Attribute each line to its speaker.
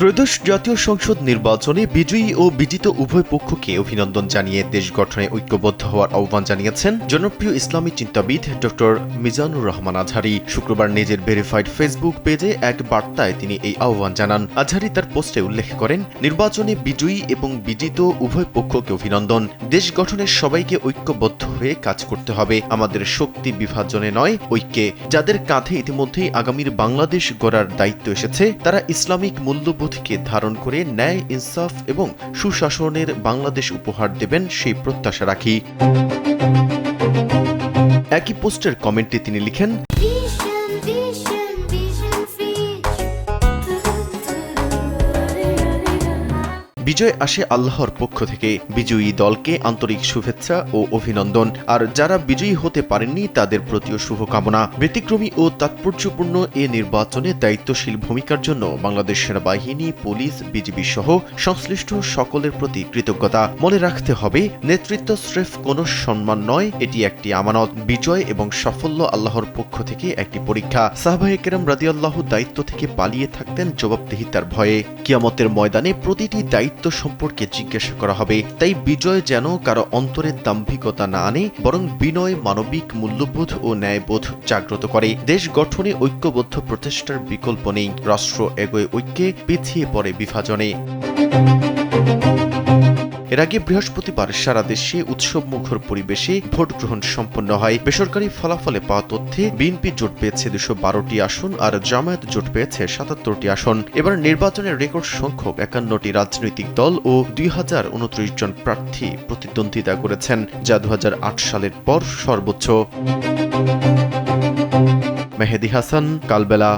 Speaker 1: ত্রয়োদশ জাতীয় সংসদ নির্বাচনে বিজয়ী ও বিজিত উভয় পক্ষকে অভিনন্দন জানিয়ে দেশ গঠনে ঐক্যবদ্ধ হওয়ার আহ্বান জানিয়েছেন জনপ্রিয় ইসলামী চিন্তাবিদ ড মিজানুর রহমান আজহারী। শুক্রবার নিজের ভেরিফাইড ফেসবুক পেজে এক বার্তায় তিনি এই আহ্বান জানান। আজহারী তার পোস্টে উল্লেখ করেন, নির্বাচনে বিজয়ী এবং বিজিত উভয় পক্ষকে অভিনন্দন। দেশ গঠনে সবাইকে ঐক্যবদ্ধ হয়ে কাজ করতে হবে। আমাদের শক্তি বিভাজনে নয়, ঐক্যে। যাদের কাঁধে ইতিমধ্যেই আগামীর বাংলাদেশ গড়ার দায়িত্ব এসেছে, তারা ইসলামিক মূল্যবোধকে ধারণ করে ন্যায়, ইনসাফ এবং সুশাসনের বাংলাদেশ উপহার দেবেন সেই প্রত্যাশা রাখি। একই পোস্টের কমেন্টে তিনি লিখেন, বিজয় আসে আল্লাহর পক্ষ থেকে। বিজয়ী দলকে আন্তরিক শুভেচ্ছা ও অভিনন্দন। আর যারা বিজয়ী হতে পারেননি তাদের প্রতিও শুভকামনা। ব্যতিক্রমী ও তাৎপর্যপূর্ণ এ নির্বাচনে দায়িত্বশীল ভূমিকার জন্য বাংলাদেশ সেনাবাহিনী, পুলিশ, বিজিবি সহ সংশ্লিষ্ট সকলের প্রতি কৃতজ্ঞতা। মনে রাখতে হবে, নেতৃত্ব স্রেফ কোনো সম্মান নয়, এটি একটি আমানত। বিজয় এবং সাফল্য আল্লাহর পক্ষ থেকে একটি পরীক্ষা। সাহাবায়ে কেরাম রাদিয়াল্লাহু দায়িত্ব থেকে পালিয়ে থাকতেন জবাবদিহিতার ভয়ে। কিয়ামতের ময়দানে প্রতিটি দায়িত্ব সম্পর্কে জিজ্ঞাসা করা হবে। তাই বিজয় যেন কারো অন্তরের দাম্ভিকতা না আনে, বরং বিনয়, মানবিক মূল্যবোধ ও ন্যায়বোধ জাগ্রত করে। দেশ গঠনে ঐক্যবদ্ধ প্রচেষ্টার বিকল্প নেই। রাষ্ট্র এগোয় ঐক্যে, পিছিয়ে পড়ে বিভাজনে। এর আগে বৃহস্পতিবার সারা দেশে উৎসবমুখর পরিবেশে ভোট গ্রহণ সম্পন্ন হয়। বেসরকারি ফলাফলে পাওয়া তথ্যে বিএনপি জোট পেয়েছে 212টি আসন আর জামায়াত জোট পেয়েছে 77টি আসন। এবার নির্বাচনের রেকর্ড সংখ্যক 51টি রাজনৈতিক দল ও 2029 জন প্রার্থী প্রতিদ্বন্দ্বিতা করেছেন, যা 2008 সালের পর সর্বোচ্চ। মেহেদী হাসান, কালবেলা।